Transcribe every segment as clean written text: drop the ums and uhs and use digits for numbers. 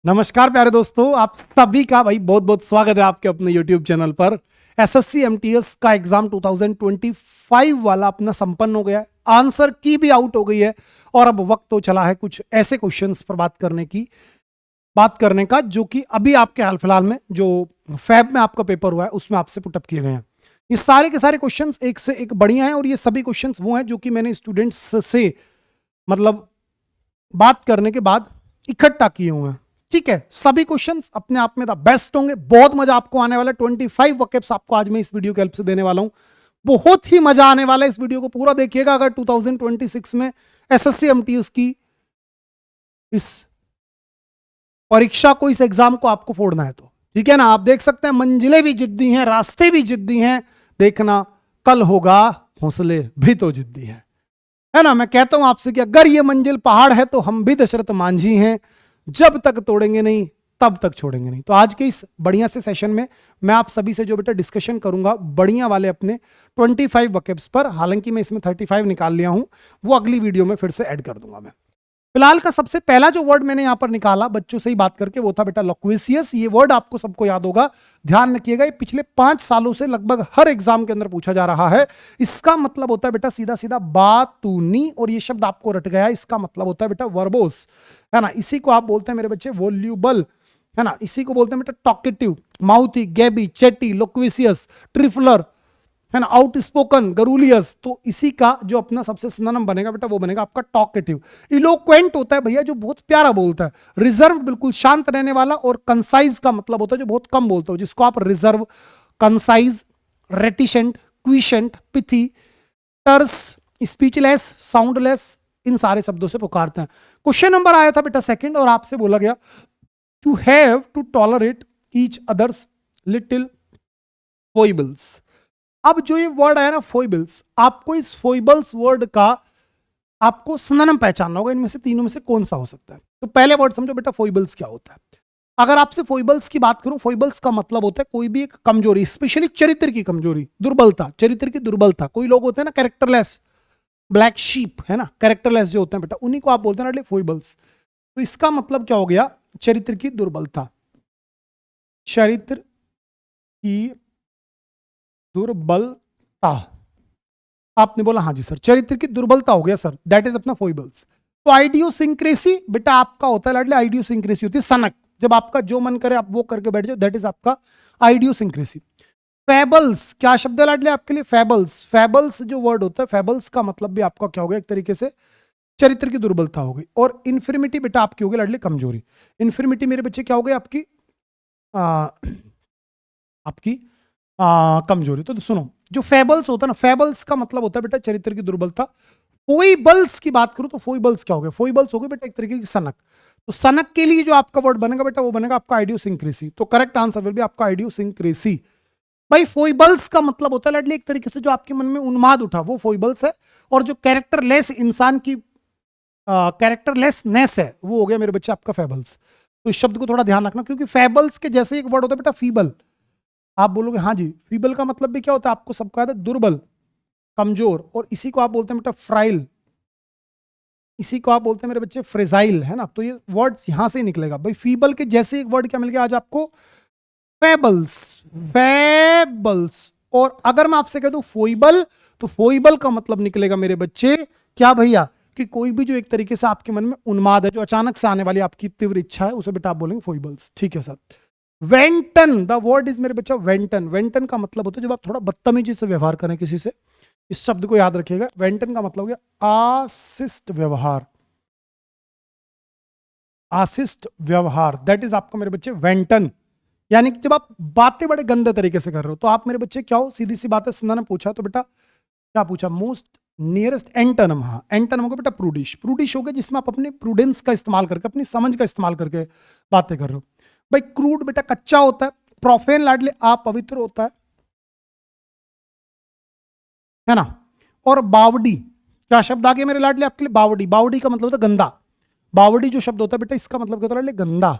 नमस्कार प्यारे दोस्तों, आप सभी का भाई बहुत बहुत स्वागत है आपके अपने YouTube चैनल पर। एसएससी एमटीएस का एग्जाम 2025 वाला अपना संपन्न हो गया है। आंसर की भी आउट हो गई है और अब वक्त तो चला है कुछ ऐसे क्वेश्चंस पर बात करने का जो कि अभी आपके हाल फिलहाल में जो फैब में आपका पेपर हुआ है उसमें आपसे पुटअप किए गए हैं। ये सारे के सारे क्वेश्चंस एक से एक बढ़िया हैं और ये सभी क्वेश्चंस वो हैं जो कि मैंने स्टूडेंट्स से मतलब बात करने के बाद इकट्ठा किए हुए हैं। ठीक है, सभी क्वेश्चंस अपने आप में द बेस्ट होंगे। बहुत मजा आपको आने वाला है। 25 वोकैब्स आपको आज मैं इस वीडियो के हेल्प से देने वाला हूं। बहुत ही मजा आने वाला है। इस वीडियो को पूरा देखिएगा अगर 2026 में एसएससी एमटीएस की इस परीक्षा को, इस एग्जाम को आपको फोड़ना है तो। ठीक है ना, आप देख सकते हैं मंजिलें भी जिद्दी हैं, रास्ते भी जिद्दी हैं। देखना कल होगा, हौसले भी तो जिद्दी है ना। मैं कहता हूं आपसे कि अगर ये मंजिल पहाड़ है तो हम भी दशरथ मांझी हैं, जब तक तोड़ेंगे नहीं तब तक छोड़ेंगे नहीं। तो आज के इस बढ़िया से सेशन में मैं आप सभी से जो बेटा डिस्कशन करूंगा बढ़िया वाले अपने 25 वोकैब्स पर। हालांकि मैं इसमें 35 निकाल लिया हूं, वो अगली वीडियो में फिर से ऐड कर दूंगा। मैं फिलहाल का सबसे पहला जो वर्ड मैंने यहां पर निकाला बच्चों से ही बात करके, वो था बेटा लोक्वेसियस। ये वर्ड आपको सबको याद होगा, ध्यान रखिएगा। ये पिछले 5 सालों से लगभग हर एग्जाम के अंदर पूछा जा रहा है। इसका मतलब होता है बेटा सीधा सीधा बातूनी, और ये शब्द आपको रट गया। इसका मतलब होता है बेटा वर्बोस, है ना। इसी को आप बोलते हैं मेरे बच्चे वोल्यूबल, है ना। इसी को बोलते हैं बेटा टॉकेटिव, माउथी, गैबी, चैटी, लोक्वेसियस, ट्रिफलर, है ना, आउटस्पोकन, गरूलियस। तो इसी का जो अपना सबसे सिनोनिम बनेगा बेटा वो बनेगा आपका टॉकेटिव। इलोक्वेंट होता है भैया जो बहुत प्यारा बोलता है। रिजर्व बिल्कुल शांत रहने वाला, और कंसाइज का मतलब होता है जो बहुत कम बोलता हो, जिसको आप reserve, concise, रेटिशेंट, क्विशेंट, pithy, टर्स, speechless, soundless, इन सारे शब्दों से पुकारते हैं। क्वेश्चन नंबर आया था बेटा सेकंड, और आपसे बोला गया to have to tolerate each others little foibles. अब जो ये वर्ड आया ना फोइबल्स, आपको इस फोइबल्स वर्ड का आपको सिनोनिम पहचानना होगा। इनमें से तीनों में से कौन सा हो सकता है। तो पहले वर्ड समझो बेटा फोइबल्स क्या होता है। अगर आपसे फोइबल्स की बात करूं, फोइबल्स का मतलब होता है कोई भी एक कमजोरी, स्पेशली चरित्र की कमजोरी, दुर्बलता, चरित्र की दुर्बलता। कोई लोग होते हैं ना कैरेक्टरलेस, ब्लैक शीप, है ना, कैरेक्टरलेस जो होते हैं बेटा, उन्हीं को आप बोलते हैं फोइबल्स। तो इसका मतलब क्या हो गया, चरित्र की दुर्बलता, चरित्र की दुर्बलता। आपने बोला हाँ जी सर, चरित्र की दुर्बलता हो गया सर, दैट इज अपना फोइबल्स। तो आइडियोसिंक्रेसी बेटा आपका होता है लाडले, आइडियोसिंक्रेसी होती है सनक, जब आपका जो मन करे आप वो करके बैठ जाओ, दैट इज आपका आइडियोसिंक्रेसी। फैबल्स क्या शब्द है लाडले आपके लिए, फैबल्स। फैबल्स जो वर्ड होता है, फैबल्स का मतलब भी आपका क्या हो गया, एक तरीके से चरित्र की दुर्बलता हो गई। और इन्फिर्मिटी बेटा आपकी हो गई लाडले कमजोरी। इन्फिर्मिटी मेरे बच्चे क्या हो गई आपकी आपकी कमजोरी। तो सुनो, जो फेबल्स होता है ना, फेबल्स का मतलब होता है बेटा चरित्र की दुर्बलता। फोइबल्स की बात करूं तो फोइबल्स क्या हो गए, फोइबल्स हो गए बेटा एक तरीके की सनक। तो सनक के लिए जो आपका वर्ड बनेगा बेटा वो बनेगा आपका आइडियोसिंक्रेसी। तो करेक्ट आंसर विल बी आपका आइडियोसिंक्रेसी। भाई फोइबल्स का मतलब होता है लाडली एक तरीके से जो आपके मन में उन्माद उठा वो फोइबल्स है, और जो कैरेक्टरलेस इंसान की कैरेक्टरलेसनेस है वो हो गया मेरे बच्चे आपका फेबल्स। तो इस शब्द को थोड़ा ध्यान रखना, क्योंकि फेबल्स के जैसे एक वर्ड होता है बेटा फीबल। आप बोलोगे हाँ जी, फीबल का मतलब भी क्या होता है, आपको सबका है दुर्बल, कमजोर, और इसी को आप बोलते हैं बेटा फ्राइल, इसी को आप बोलते हैं मेरे बच्चे फ्रेजाइल, है ना। तो ये वर्ड्स यहां से ही निकलेगा भाई। फीबल के जैसे एक वर्ड क्या मिल गया आज आपको, फेबल्स, फेबल्स। और अगर मैं आपसे कह दूं फोइबल, तो फोइबल का मतलब निकलेगा मेरे बच्चे क्या भैया, कि कोई भी जो एक तरीके से आपके मन में उन्माद है, जो अचानक से आने वाली आपकी तीव्र इच्छा है, उसे बेटा आप बोलेंगे फोइबल्स। ठीक है सर। वेंटन, द वर्ड इज मेरे बच्चा वेंटन। वेंटन का मतलब होता है जब आप थोड़ा बदतमीजी से व्यवहार करें किसी से। इस शब्द को याद रखिएगा, वेंटन का मतलब हो गया आशिष्ट व्यवहार, आशिष्ट व्यवहार, दैट इज आपका मेरे बच्चे वेंटन। यानी कि जब आप बातें बड़े गंदे तरीके से कर रहे हो, तो आप मेरे बच्चे क्या हो, सीधी सी बात है, सिन्हा ने पूछा तो बेटा क्या पूछा, मोस्ट नियरेस्ट एंटनम। हाँ, एंटनम होगा बेटा प्रूडिश। प्रूडिश होगा जिसमें आप अपने प्रूडेंस का इस्तेमाल करके, अपनी समझ का इस्तेमाल करके बातें कर रहे हो। भाई क्रूड बेटा कच्चा होता है, प्रोफेन लाडले अपवित्र होता है ना। और बावड़ी, क्या शब्द आ गया मेरे लाडले आपके लिए, बावड़ी। बावड़ी का मतलब होता है गंदा। बावड़ी जो शब्द होता है बेटा इसका मतलब क्या होता है लाडले, गंदा।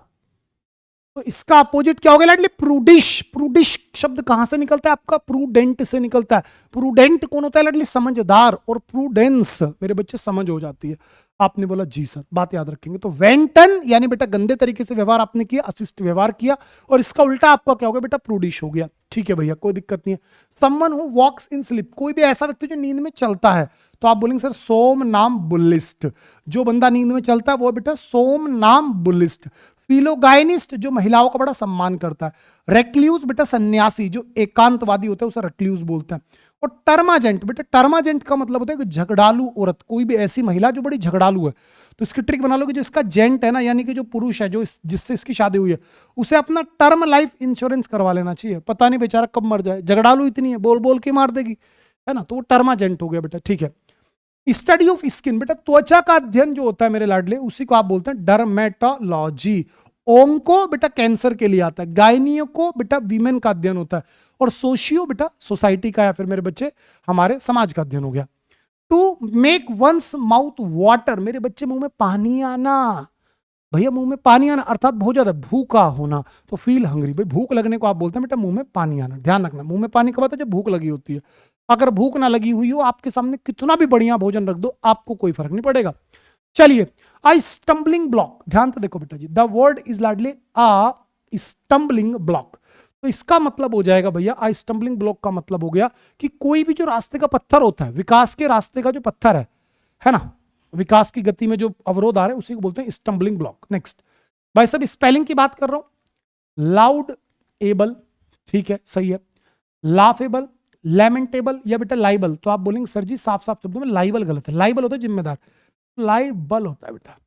तो इसका अपोजिट क्या हो गया लाडले, प्रूडिश। प्रूडिश शब्द कहां से निकलता है आपका, प्रूडेंट से निकलता है। प्रूडेंट कौन होता है लाडले, समझदार, और प्रूडेंस मेरे बच्चे समझ हो जाती है। आपने बोला जी सर, बात याद रखेंगे। तो वेंटन यानी बेटा गंदे तरीके से व्यवहार आपने किया, अशिष्ट व्यवहार किया, और इसका उल्टा आपका क्या हो गया बेटा, प्रूडिश हो गया। ठीक है भैया, कोई दिक्कत नहीं है। Someone who walks in sleep, कोई भी ऐसा व्यक्ति जो नींद में चलता है, तो आप बोलेंगे सर सोम नाम बुलिस्ट। जो बंदा नींद में चलता है वो बेटा सोम नाम बुलिस्ट। फिलोगाइनिस्ट जो महिलाओं का बड़ा सम्मान करता है। रेक्ल्यूज बेटा सन्यासी, जो एकांतवादी होता है उसे रेक्ल्यूज बोलते हैं। और टर्माजेंट बेटा, टर्माजेंट का मतलब होता है कि झगड़ालू औरत, कोई भी ऐसी महिला जो बड़ी झगड़ालू है। तो इसकी ट्रिक बना लो कि जो इसका जेंट है ना, यानी कि जो पुरुष है जो जिससे इसकी शादी हुई है, उसे अपना टर्म लाइफ इंश्योरेंस करवा लेना चाहिए। पता नहीं बेचारा कब मर जाए, झगड़ालू इतनी है, बोल बोल के मार देगी, है ना। तो वो टर्माजेंट हो गया बेटा। ठीक है। स्टडी ऑफ स्किन बेटा, त्वचा का अध्ययन जो होता है मेरे लाडले, उसी को आप बोलते हैं डर्मेटोलॉजी। ओंको बेटा कैंसर के लिए आता है। गायनिको बेटा वीमेन का अध्ययन होता है। और सोशियो बेटा सोसाइटी का, या फिर मेरे बच्चे हमारे समाज का अध्ययन हो गया। To make one's mouth water, मेरे बच्चे मुंह में पानी आना। भैया मुंह में पानी आना अर्थात बहुत ज्यादा भूखा होना, तो फील हंग्री। भाई भूख लगने को आप बोलते हैं बेटा मुंह में पानी आना। ध्यान रखना, मुंह में पानी कब आता है, जब भूख लगी होती है। अगर भूख ना लगी हुई हो, आपके सामने कितना भी बढ़िया भोजन रख दो, आपको कोई फर्क नहीं पड़ेगा। चलिए, आई स्टम्बलिंग ब्लॉक, ध्यान से देखो बेटा जी, द वर्ड इज लाडली आ स्टम्बलिंग ब्लॉक। तो इसका मतलब हो जाएगा भैया, आई स्टम्बलिंग ब्लॉक का मतलब हो गया कि कोई भी जो रास्ते का पत्थर होता है, विकास के रास्ते का जो पत्थर है ना, विकास की गति में जो अवरोध आ रहे हैं, उसी को बोलते हैं स्टम्बलिंग ब्लॉक। नेक्स्ट भाई सब स्पेलिंग की बात कर रहा हूं। लाउड एबल, ठीक है सही है। लाफेबल, लैमेंटेबल या बेटा लाइबल, तो आप बोलेंगे सर जी साफ साफ शब्दों में लाइबल गलत है। लाइबल होता है जिम्मेदार, लाइबल होता है बेटा।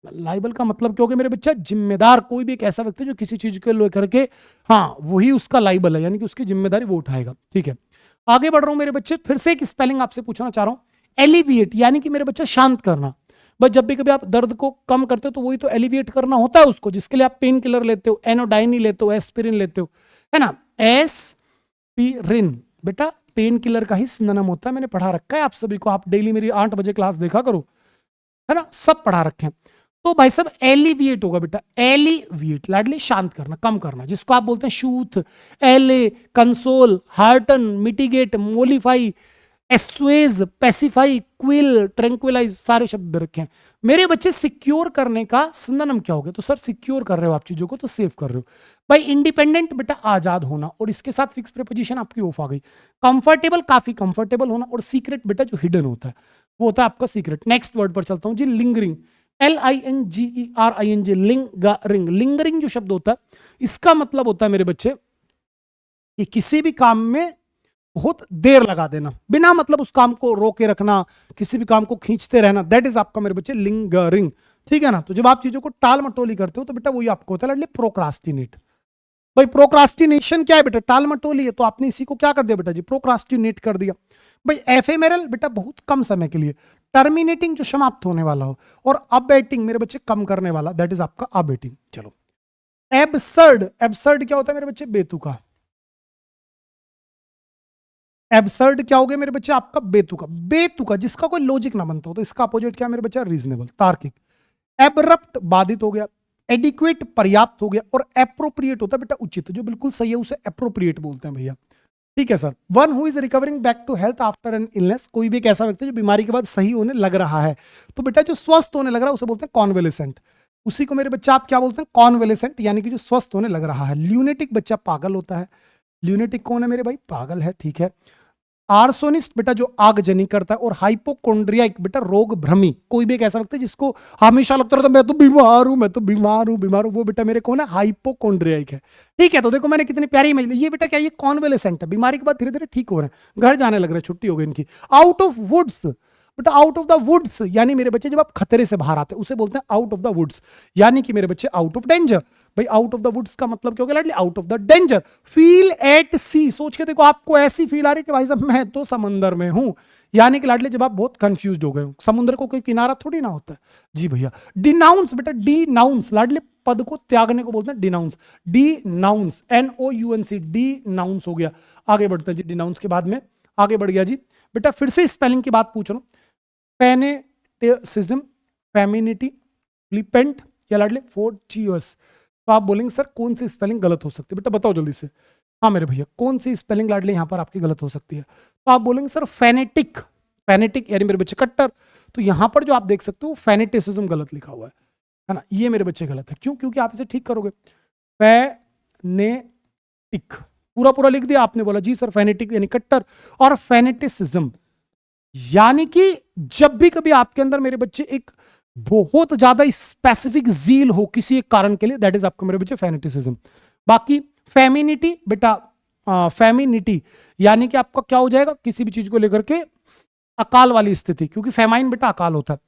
लाइबल का मतलब क्या हो गया मेरे बच्चा, जिम्मेदार। कोई भी एक ऐसा व्यक्ति जो किसी चीज को लेकर के, हाँ वही उसका लाइबल है, यानी कि उसकी जिम्मेदारी वो उठाएगा। ठीक है, आगे बढ़ रहा हूं मेरे बच्चे, फिर से एक स्पेलिंग आपसे पूछना चाह रहा हूं। एलिविएट यानी कि मेरे बच्चा शांत करना। बस जब भी कभी आप दर्द को कम करते हो तो वही तो एलिविएट करना होता है उसको, जिसके लिए आप पेन किलर लेते हो, एनोडाइनी लेते हो, एस्पिरिन लेते हो, है ना। एस्पिरिन बेटा पेन किलर का ही सिनोनिम होता है, मैंने पढ़ा रखा है आप सभी को। आप डेली मेरी 8 बजे क्लास देखा करो, है ना, सब पढ़ा रखे हैं। तो भाई सब एलिविएट होगा बेटा, एलिविएट लाडली शांत करना, कम करना, जिसको आप बोलते हैं soothe, allay, console, hearten, mitigate, mollify, assuage, pacify, quell, tranquillise, सारे शब्द रखे हैं। मेरे बच्चे सिक्योर करने का सिनोनिम क्या हो गया, तो सर सिक्योर कर रहे हो आप चीजों को, तो सेव कर रहे हो। भाई इंडिपेंडेंट बेटा आजाद होना, और इसके साथ फिक्स प्रीपोजिशन आपकी ऑफ आ गई। कंफर्टेबल काफी कंफर्टेबल होना, और सीक्रेट बेटा जो हिडन होता है वो होता है आपका सीक्रेट। नेक्स्ट वर्ड पर चलता हूं जी, लिंगरिंग, LINGERING, लिंगरिंग। लिंगरिंग जो शब्द होता है, इसका मतलब होता है मेरे बच्चे कि किसी भी काम में बहुत देर लगा देना, बिना मतलब उस काम को रोके रखना, किसी भी काम को खींचते रहना, दैट इज आपका मेरे बच्चे लिंगरिंग। ठीक है ना। तो जब आप चीजों को टाल मटोली करते हो तो बेटा वही आपको होता है प्रोक्रास्टिनेट। भाई प्रोक्रास्टिनेशन क्या है बेटा, टाल मटोली है, तो आपने इसी को क्या कर दिया बेटा जी, प्रोक्रास्टिनेट कर दिया। भाई एफेमेरल बेटा बहुत कम समय के लिए, टर्मिनेटिंग जो समाप्त होने वाला हो, और अबेटिंग मेरे बच्चे कम करने वाला, दैट इज आपका अबेटिंग। चलो, एब्सर्ड, एब्सर्ड क्या होता है मेरे बच्चे, बेतुका। एब्सर्ड क्या हो गया मेरे बच्चे आपका, बेतुका। बेतुका जिसका कोई लॉजिक ना बनता हो, तो इसका अपोजिट क्या मेरे बच्चे, रीजनेबल, तार्किक। एब्रप्ट बाधित हो गया, एडिक्वेट पर्याप्त हो गया, और एप्रोप्रिएट होता है बेटा उचित, जो बिल्कुल सही है उसे एप्रोप्रिएट बोलते हैं भैया। ठीक है sir. One who is recovering back to health after an illness, कोई भी एक ऐसा व्यक्ति जो बीमारी के बाद सही होने लग रहा है, तो बेटा जो स्वस्थ होने लग रहा है उसे बोलते हैं कॉन्वेलेसेंट। उसी को मेरे बच्चा आप क्या बोलते हैं, कॉन्वेलेसेंट, यानी कि जो स्वस्थ होने लग रहा है। ल्यूनेटिक बच्चा पागल होता है। ल्यूनेटिक कौन है मेरे भाई, पागल है। ठीक है। आर्सोनिस्ट बेटा जो आगजनी करता है, और हाइपोकोंड्रियाइक बेटा रोग भ्रमी, कोई भी एक ऐसा व्यक्ति जिसको हमेशा लगता रहता है मैं तो बीमार हूं, मैं तो बीमार हूं, बीमार हूं, वो बेटा मेरे कौन है, हाइपोकोंड्रियाइक है। ठीक है। तो देखो मैंने कितनी प्यारी इमेज, ये बेटा क्या, ये कॉन्वेलेसेंट है, बीमारी के बाद धीरे धीरे ठीक हो रहे हैं, घर जाने लग रहे हैं, छुट्टी हो गई इनकी। आउट ऑफ वुड्स बेटा, आउट ऑफ द वुड्स यानी मेरे बच्चे जब आप खतरे से बाहर आते हैं उसे बोलते हैं आउट ऑफ द वुड्स, यानी कि मेरे बच्चे आउट ऑफ डेंजर। भाई आउट ऑफ द वुड्स का मतलब क्या हो गया, out of the danger. Feel at sea, सोच के देखो आपको ऐसी फील आ रही कि भाई साहब मैं तो समंदर में हूं, यानी कि लाडले जब आप बहुत कंफ्यूज हो गए हो, समुद्र को कोई किनारा थोड़ी ना होता है जी भैया। डिनाउंस बेटा, डिनाउंस लाडले पद को त्यागने को बोलते हैं डिनाउंस, डिनाउंस, NOUNC, डिनाउंस हो गया। आगे बढ़ते हैं जी, डिनाउंस के बाद में आगे बढ़ गया जी बेटा, फिर से स्पेलिंग की बात पूछ रहा हूं। फेनेटिसिज्म, फेमिनिटी, फ्लिपेंट या लाडले फोर्टियस, तो आप बोलेंगे सर कौन सी स्पेलिंग गलत हो सकती है, बेटा बताओ जल्दी से। हाँ मेरे भैया, कौन सी स्पेलिंग लाडले यहां पर आपकी गलत हो सकती है, तो आप बोलेंगे सर फेनेटिक, फेनेटिक यानी मेरे बच्चे कट्टर, तो यहां पर जो आप देख सकते हो फेनेटिसिज्म गलत लिखा हुआ है ना, ये मेरे बच्चे गलत है। क्यों? क्योंकि आप इसे ठीक करोगे। फेनेटिक पूरा पूरा लिख दिया, आपने बोला जी सर फेनेटिक यानी कट्टर, और फेनेटिसिज्म यानी कि जब भी कभी आपके अंदर मेरे बच्चे एक बहुत ज्यादा स्पेसिफिक जील हो किसी एक कारण के लिए, दैट इज आपको मेरे बच्चे फेनेटिसिज्म। बाकी फेमिनिटी बेटा, फेमिनिटी यानी कि आपका क्या हो जाएगा, किसी भी चीज को लेकर के अकाल वाली स्थिति, क्योंकि फेमाइन बेटा अकाल होता है।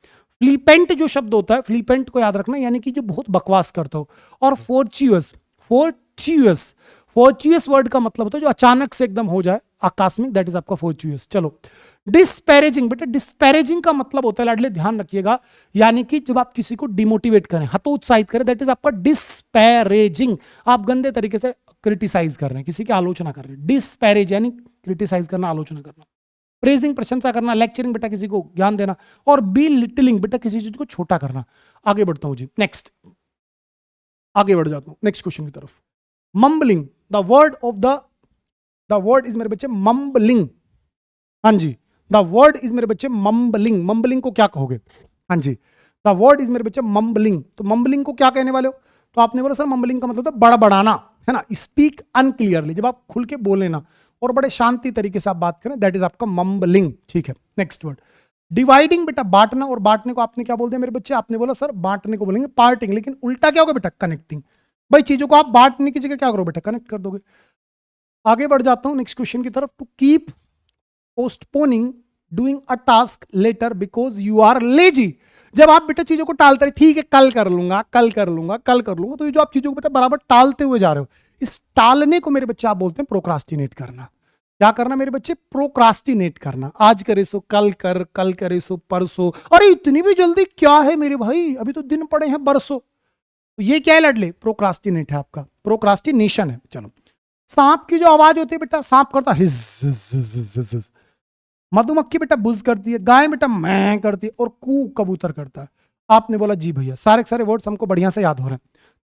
फ्लीपेंट जो शब्द होता है, फ्लीपेंट को याद रखना, यानी कि जो बहुत बकवास करता हो। और फोर्च्यूअस, फोर्च्यूअस, फोर्च्यूअस वर्ड का मतलब होता है जो अचानक से एकदम हो जाए आकस्मिक, दैट इज आपका फोर्च्यूअस। चलो डिस्पैरेजिंग बेटा, डिस्पैरेजिंग का मतलब होता है लाडले ध्यान रखिएगा, यानी कि जब आप किसी को डिमोटिवेट करें, हतोत्साहित करें, दैट इज आपका डिस्पैरेजिंग। आप गंदे तरीके से क्रिटिसाइज कर रहे हैं, किसी की आलोचना कर रहे हैं, डिस्पैरेज यानी क्रिटिसाइज करना, आलोचना करना। प्रेजिंग प्रशंसा करना, लेक्चरिंग बेटा किसी को ज्ञान देना, और बी लिटिलिंग बेटा किसी चीज को छोटा करना। आगे बढ़ता हूं जी, नेक्स्ट आगे बढ़ जाता हूं नेक्स्ट क्वेश्चन की तरफ। मम्बलिंग, द वर्ड इज मेरे बच्चे मम्बलिंग। हाँ जी, द वर्ड इज मेरे बच्चे मम्बलिंग। मम्बलिंग को क्या कहोगे? हाँ जी, द वर्ड इज मेरे बच्चे मम्बलिंग। तो मम्बलिंग को क्या कहने वाले हो? तो आपने बोला सर मम्बलिंग का मतलब बड़बड़ाना है ना, स्पीक अनक्लियरली, जब आप खुल के बोले ना और बड़े शांति तरीके से आप बात करें, दैट इज आपका मम्बलिंग। ठीक है, नेक्स्ट वर्ड डिवाइडिंग बेटा, बांटना, और बांटने को आपने क्या बोल दिया मेरे बच्चे? आपने बोला सर बांटने को बोलेंगे पार्टिंग, लेकिन उल्टा क्या होगा बेटा? कनेक्टिंग। भाई चीजों को आप बांटने की जगह क्या करो बेटा? कनेक्ट कर दोगे। आगे बढ़ जाता हूं नेक्स्ट क्वेश्चन की तरफ। To keep postponing doing a task later because you are lazy, जब आप बेटा चीजों को टालते रहे, ठीक है कल कर लूंगा, कल कर लूंगा, कल कर लूंगा, तो ये जो आप चीजों को बेटा बराबर टालते हुए जा रहे हो, इस टालने को मेरे बच्चे आप बोलते हैं प्रोक्रास्टिनेट करना। क्या करना मेरे बच्चे? प्रोक्रास्टिनेट करना। आज करे सो कल कर, कल करे सो परसों, अरे इतनी भी जल्दी क्या है मेरे भाई, अभी तो दिन पड़े हैं बरसों। तो ये क्या है लड़ले? प्रोक्रास्टिनेट है आपका, प्रोक्रास्टिनेशन है। चलो, सांप की जो आवाज होती है बेटा, सांप करता his his his his his, मधुमक्खी बेटा बुज करती है, गाय बेटा मैं करती है, और कू कबूतर करता है। आपने बोला जी भैया, सारे सारे वर्ड्स हमको बढ़िया से याद हो रहे हैं।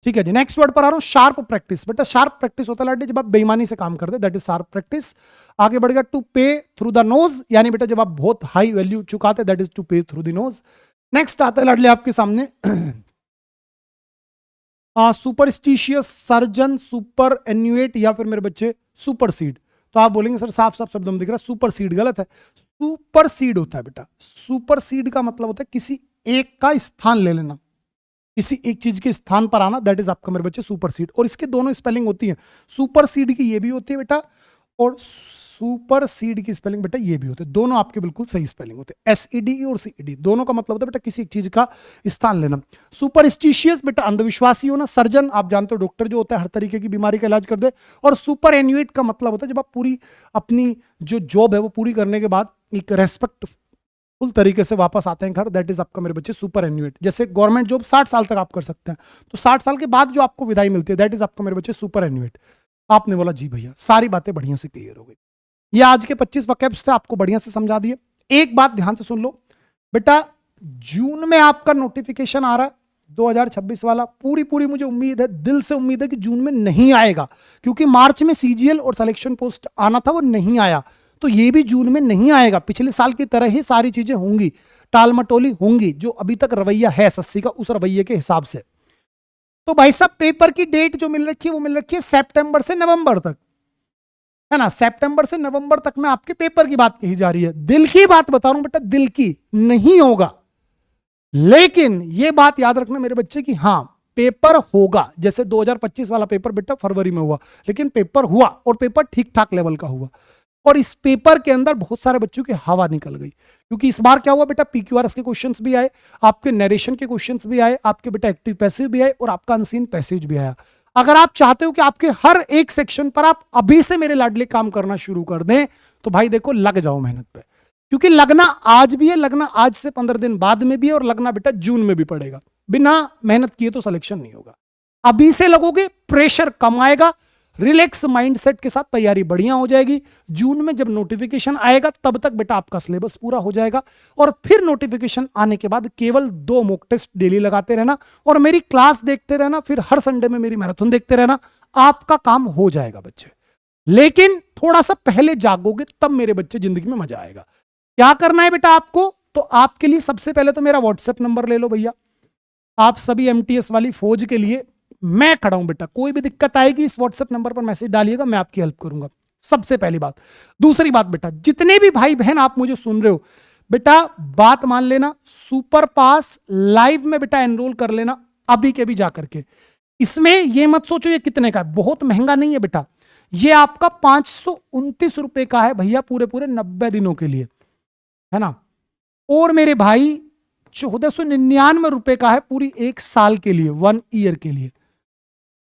ठीक है जी, नेक्स्ट वर्ड पर आ रहा हूं, शार्प प्रैक्टिस। बेटा शार्प प्रैक्टिस होता है जब आप बेईमानी से काम करते हैं, दैट इज शार्प प्रैक्टिस। आगे बढ़ गया टू पे थ्रू द नोज, यानी बेटा जब आप बहुत हाई वैल्यू चुकाते हैं, दैट इज टू पे थ्रू द नोज। नेक्स्ट आता है लाडले आपके सामने सुपरस्टिशियस, सर्जन, सुपर एन्यूएट, या फिर मेरे बच्चे सुपर सीड। तो आप बोलेंगे सर साफ साफ शब्दों में दिख रहा है सुपर सीड, गलत है। सुपर सीड होता है बेटा, सुपर सीड का मतलब होता है किसी एक का स्थान ले लेना, किसी एक चीज के स्थान पर आना, दैट इज आपका मेरे बच्चे सुपर सीड। और इसके दोनों स्पेलिंग होती है, सुपर सीड की ये भी होती है बेटा, और सुपर सीड की स्पेलिंग बेटा ये भी होते हैं, दोनों आपके बिल्कुल सही स्पेलिंग होते हैं। SEDE और CED दोनों का मतलब होता है बेटा किसी एक चीज का स्थान लेना। सुपरस्टिशियस बेटा अंधविश्वासी होना। सर्जन आप जानते हो डॉक्टर जो होता है हर तरीके की बीमारी का इलाज कर दे। और सुपर एन्यूएट का मतलब होता है जब आप पूरी अपनी जो जॉब है वो पूरी करने के बाद एक रेस्पेक्टफुल तरीके से वापस आते हैं घर, दैट इज आपका मेरे बच्चे सुपर एन्यूएट। जैसे गवर्नमेंट जॉब 60 साल तक आप कर सकते हैं, तो 60 साल के बाद जो आपको विदाई मिलती है, दैट इज आपका मेरे बच्चे सुपर एन्यूएट। आपने बोला जी भैया, सारी बातें बढ़िया से क्लियर हो गई। ये आज के 25 वोकैब्स थे, आपको बढ़िया से समझा दिए। एक बात ध्यान से सुन लो बेटा, जून में आपका नोटिफिकेशन आ रहा है 2026 वाला, पूरी मुझे उम्मीद है, दिल से उम्मीद है कि जून में नहीं आएगा, क्योंकि मार्च में CGL और सिलेक्शन पोस्ट आना था वो नहीं आया, तो ये भी जून में नहीं आएगा। पिछले साल की तरह ही सारी चीजें होंगी, टालमटोली होंगी, जो अभी तक रवैया है SSC का उस रवैये के हिसाब से। तो भाई साहब पेपर की डेट जो मिल रखी है वो मिल रखी है सितंबर से नवंबर तक, है ना। सितंबर से नवंबर तक में आपके पेपर की बात कही जा रही है। दिल की बात बता रहा हूं बेटा, दिल की नहीं होगा, लेकिन यह बात याद रखना मेरे बच्चे की, हां पेपर होगा। जैसे 2025 वाला पेपर बेटा फरवरी में हुआ, लेकिन पेपर हुआ और पेपर ठीक ठाक लेवल का हुआ। और इस पेपर के अंदर बहुत सारे बच्चों की हवा निकल गई, क्योंकि इस बार क्या हुआ बेटा, PQRS के क्वेश्चंस भी आए, आपके नरेशन के क्वेश्चंस भी आए, आपके बेटा एक्टिव पैसिव भी आए, और आपका अनसीन पैसेज भी आया। अगर आप चाहते हो कि आपके हर एक सेक्शन पर आप अभी से मेरे लाडले काम करना शुरू कर दें, तो भाई देखो लग जाओ मेहनत पे, क्योंकि लगना आज भी है, लगना आज से 15 दिन बाद में भी है, और लगना बेटा जून में भी पड़ेगा। बिना मेहनत किए तो सिलेक्शन नहीं होगा। अभी से लगोगे, प्रेशर कम आएगा, रिलैक्स माइंडसेट के साथ तैयारी बढ़िया हो जाएगी। जून में जब नोटिफिकेशन आएगा तब तक बेटा आपका सिलेबस पूरा हो जाएगा, और फिर नोटिफिकेशन आने के बाद केवल 2 मॉक टेस्ट डेली लगाते रहना और मेरी क्लास देखते रहना, फिर हर संडे में मेरी मैराथन देखते रहना, आपका काम हो जाएगा बच्चे। लेकिन थोड़ा सा पहले जागोगे तब मेरे बच्चे जिंदगी में मजा आएगा। क्या करना है बेटा आपको, तो आपके लिए सबसे पहले तो मेरा व्हाट्सएप नंबर ले लो भैया। आप सभी एमटीएस वाली फौज के लिए मैं खड़ा हूं बेटा, कोई भी दिक्कत आएगी इस व्हाट्सएप नंबर पर मैसेज डालिएगा, मैं आपकी हेल्प करूंगा। सबसे पहली बात। दूसरी बात बेटा, जितने भी भाई बहन आप मुझे सुन रहे हो बेटा, बात मान लेना, सुपर पास लाइव में बेटा एनरोल कर लेना अभी के भी जाकर के। इसमें ये मत सोचो ये कितने का है, बहुत महंगा नहीं है बेटा, ये आपका 529 रुपए का है भैया, पूरे पूरे 90 दिनों के लिए, है ना। और मेरे भाई 1499 रुपए का है पूरी 1 साल के लिए, 1 ईयर के लिए।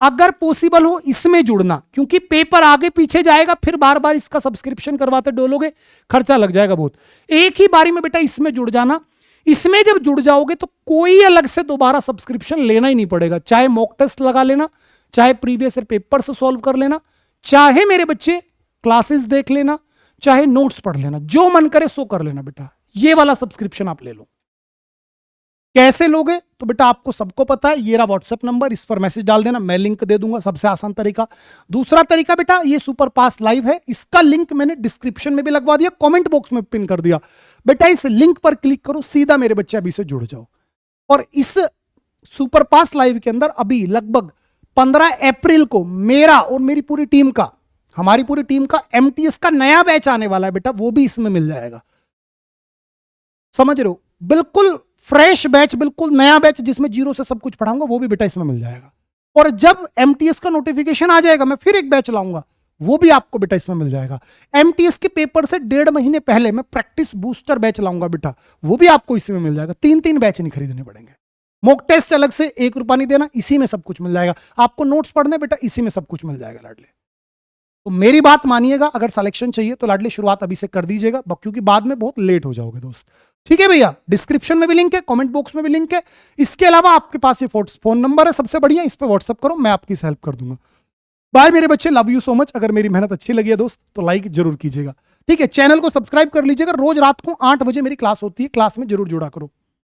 अगर पॉसिबल हो इसमें जुड़ना, क्योंकि पेपर आगे पीछे जाएगा, फिर बार बार इसका सब्सक्रिप्शन करवाते डोलोगे, खर्चा लग जाएगा बहुत। एक ही बारी में बेटा इसमें जुड़ जाना। इसमें जब जुड़ जाओगे तो कोई अलग से दोबारा सब्सक्रिप्शन लेना ही नहीं पड़ेगा, चाहे मॉक टेस्ट लगा लेना, चाहे प्रीवियस ईयर पेपर से सॉल्व कर लेना, चाहे मेरे बच्चे क्लासेस देख लेना, चाहे नोट्स पढ़ लेना, जो मन करे सो कर लेना बेटा। ये वाला सब्सक्रिप्शन आप ले लो। कैसे लोगे तो बेटा आपको सबको पता है, ये रहा व्हाट्सएप नंबर, इस पर मैसेज डाल देना, मैं लिंक दे दूंगा, सबसे आसान तरीका। दूसरा तरीका बेटा, ये सुपर पास लाइव है, इसका लिंक मैंने डिस्क्रिप्शन में भी लगवा दिया, कमेंट बॉक्स में पिन कर दिया बेटा। इस लिंक पर क्लिक करो, सीधा मेरे बच्चे अभी से जुड़ जाओ। और इस सुपर पास लाइव के अंदर अभी लगभग 15 अप्रैल को मेरा और मेरी पूरी टीम का, हमारी पूरी टीम का एमटीएस का नया बैच आने वाला है बेटा, वो भी इसमें मिल जाएगा। समझ रहे हो, बिल्कुल फ्रेश बैच, बिल्कुल नया बैच जिसमें जीरो से सब कुछ पढ़ाऊंगा, वो भी बेटा इसमें मिल जाएगा। और जब एमटीएस का नोटिफिकेशन आ जाएगा, मैं फिर एक बैच लाऊंगा, वो भी आपको बेटा इसमें मिल जाएगा। एमटीएस के पेपर से 1.5 महीने पहले मैं प्रैक्टिस बूस्टर बैच लाऊंगा बेटा, वो भी आपको इसी में मिल जाएगा। 3 बैच नहीं खरीदने पड़ेंगे, मॉक टेस्ट अलग से 1 रुपया नहीं देना, इसी में सब कुछ मिल जाएगा। आपको नोट्स पढ़ने बेटा, इसी में सब कुछ मिल जाएगा लाडले। तो मेरी बात मानिएगा, अगर सिलेक्शन चाहिए तो लाडले शुरुआत अभी से कर दीजिएगा, क्योंकि बाद में बहुत लेट हो जाओगे दोस्त। ठीक है भैया, डिस्क्रिप्शन में भी लिंक है, कमेंट बॉक्स में भी लिंक है। इसके अलावा आपके पास ये फोन नंबर है, सबसे बढ़िया, इस पर व्हाट्सअप करो, मैं आपकी हेल्प कर दूंगा। बाय मेरे बच्चे, लव यू सो मच। अगर मेरी मेहनत अच्छी लगी है दोस्त तो लाइक जरूर कीजिएगा। ठीक है, चैनल को सब्सक्राइब कर लीजिएगा। रोज रात को 8 बजे मेरी क्लास होती है, क्लास में जरूर जुड़ा करो।